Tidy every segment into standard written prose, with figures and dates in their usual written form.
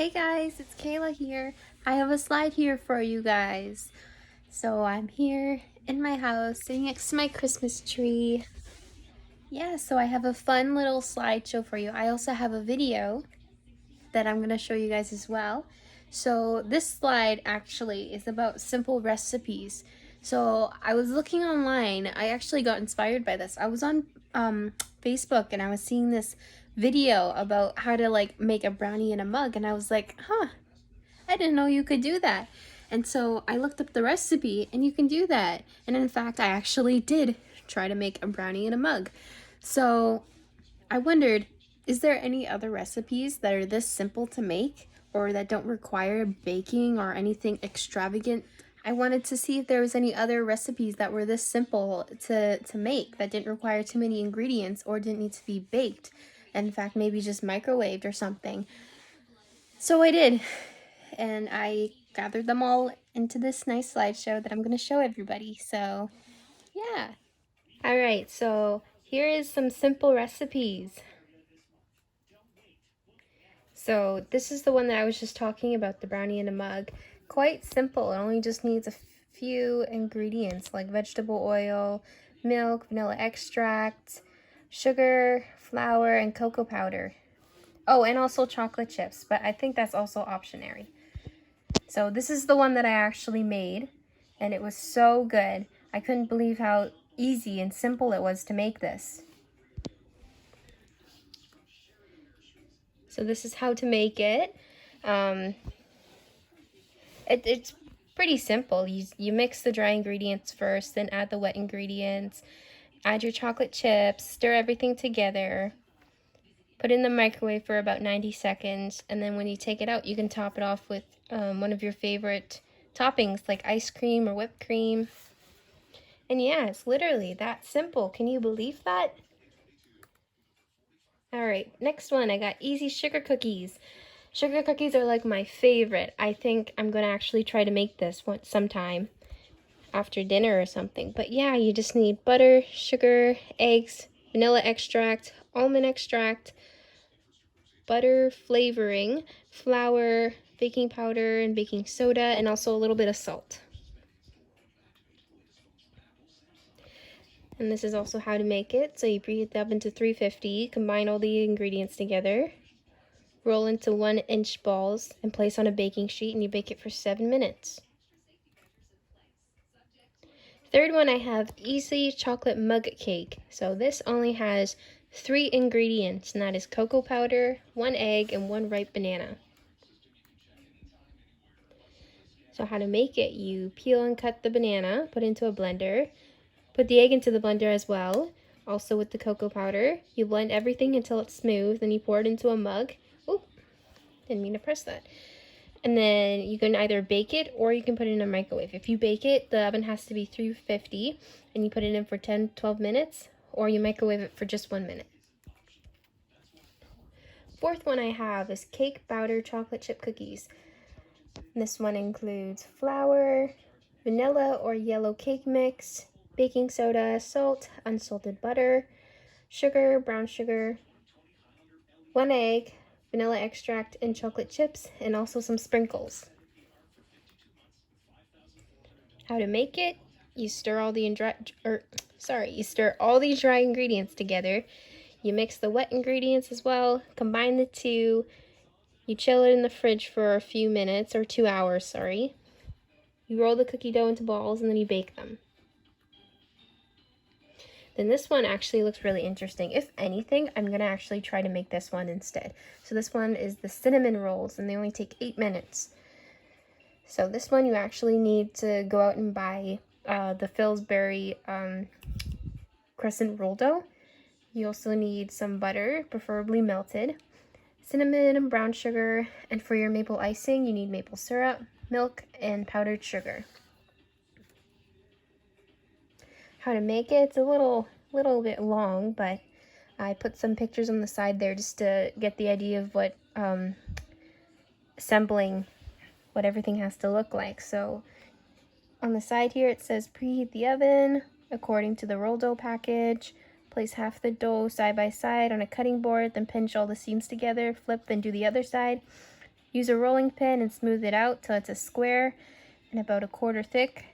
Hey guys, it's Kayla here. I have a slide here for you guys. So I'm here in my house sitting next to my Christmas tree. Yeah, so I have a fun little slideshow for you. I also have a video that I'm going to show you guys as well. So this slide actually is about simple recipes. So I was looking online. I actually got inspired by this. I was on Facebook and I was seeing this video about how to make a brownie in a mug, and I was like, I didn't know you could do that. And so I looked up the recipe, and you can do that. And in fact, I actually did try to make a brownie in a mug. So I wondered, is there any other recipes that are this simple to make or that don't require baking or anything extravagant? I wanted to see if there was any other recipes that were this simple to make that didn't require too many ingredients or didn't need to be baked. In fact, maybe just microwaved or something. So I did, and I gathered them all into this nice slideshow that I'm going to show everybody. So, yeah. All right, so here is some simple recipes. So this is the one that I was just talking about, the brownie in a mug. Quite simple. It only just needs a few ingredients like vegetable oil, milk, vanilla extract, sugar, flour, and cocoa powder. Oh, and also chocolate chips, but I think that's also optionary. So this is the one that I actually made, and it was so good. I couldn't believe how easy and simple it was to make this. So this is how to make it. It's pretty simple. You mix the dry ingredients first, then add the wet ingredients, add your chocolate chips, stir everything together, put it in the microwave for about 90 seconds, and then when you take it out, you can top it off with one of your favorite toppings like ice cream or whipped cream. And yeah, it's literally that simple. Can you believe that? All right, next one, I got easy sugar cookies. Sugar cookies are like my favorite. I think I'm gonna actually try to make this sometime after dinner or something. But yeah, you just need butter, sugar, eggs, vanilla extract, almond extract, butter flavoring, flour, baking powder, and baking soda, and also a little bit of salt. And this is also how to make it. So you preheat the oven to 350, combine all the ingredients together, roll into 1-inch balls, and place on a baking sheet, and you bake it for 7 minutes. Third one, I have easy chocolate mug cake. So this only has 3 ingredients, and that is cocoa powder, 1 egg, and 1 ripe banana. So how to make it, you peel and cut the banana, put it into a blender, put the egg into the blender as well, also with the cocoa powder. You blend everything until it's smooth, then you pour it into a mug. Oh, didn't mean to press that. And then you can either bake it or you can put it in a microwave. If you bake it, the oven has to be 350 and you put it in for 10-12 minutes, or you microwave it for just 1 minute. Fourth one I have is cake batter chocolate chip cookies. This one includes flour, vanilla or yellow cake mix, baking soda, salt, unsalted butter, sugar, brown sugar, 1 egg, vanilla extract, and chocolate chips, and also some sprinkles. How to make it? You stir all the dry ingredients together. You mix the wet ingredients as well, combine the two. You chill it in the fridge for a few minutes, or 2 hours, sorry. You roll the cookie dough into balls and then you bake them. Then this one actually looks really interesting. If anything, I'm going to actually try to make this one instead. So this one is the cinnamon rolls, and they only take 8 minutes. So this one you actually need to go out and buy the Pillsbury crescent roll dough. You also need some butter, preferably melted, cinnamon and brown sugar, and for your maple icing, you need maple syrup, milk, and powdered sugar. How to make it? It's a little bit long, but I put some pictures on the side there just to get the idea of what assembling what everything has to look like. So on the side here it says preheat the oven according to the roll dough package. Place half the dough side by side on a cutting board, then pinch all the seams together, flip, then do the other side. Use a rolling pin and smooth it out till it's a square and about 1/4 thick.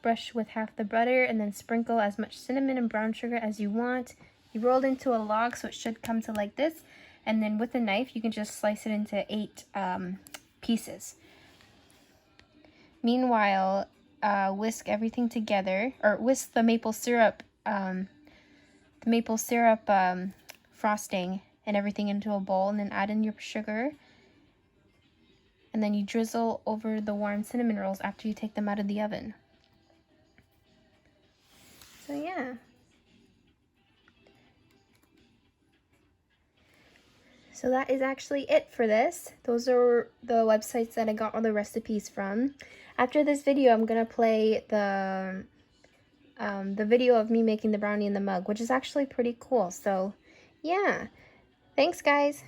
Brush with half the butter and then sprinkle as much cinnamon and brown sugar as you want. You roll it into a log, so it should come to like this. And then with a knife, you can just slice it into 8 pieces. Meanwhile, whisk everything together, or whisk the maple syrup, frosting and everything into a bowl, and then add in your sugar. And then you drizzle over the warm cinnamon rolls after you take them out of the oven. So yeah. So that is actually it for this. Those are the websites that I got all the recipes from. After this video, I'm gonna play the video of me making the brownie in the mug, which is actually pretty cool. So yeah, thanks guys.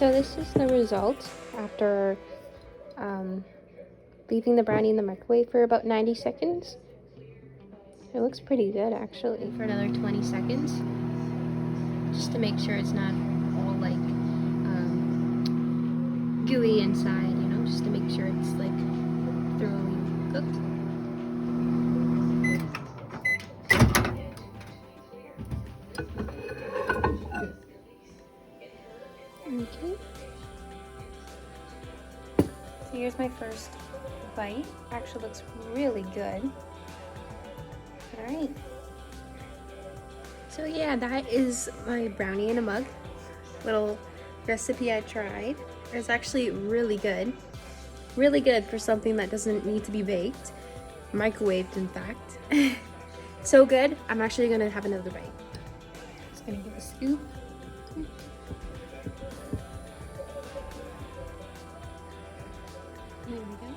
So this is the result after leaving the brownie in the microwave for about 90 seconds. It looks pretty good actually. For another 20 seconds, just to make sure it's not all like gooey inside, you know, just to make sure it's like thoroughly cooked. Okay. So here's my first bite. Actually looks really good. Alright. So yeah, that is my brownie in a mug. Little recipe I tried. It's actually really good. Really good for something that doesn't need to be baked. Microwaved, in fact. So good, I'm actually gonna have another bite. Just gonna give a scoop. There we go.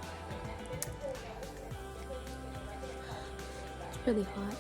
It's really hot.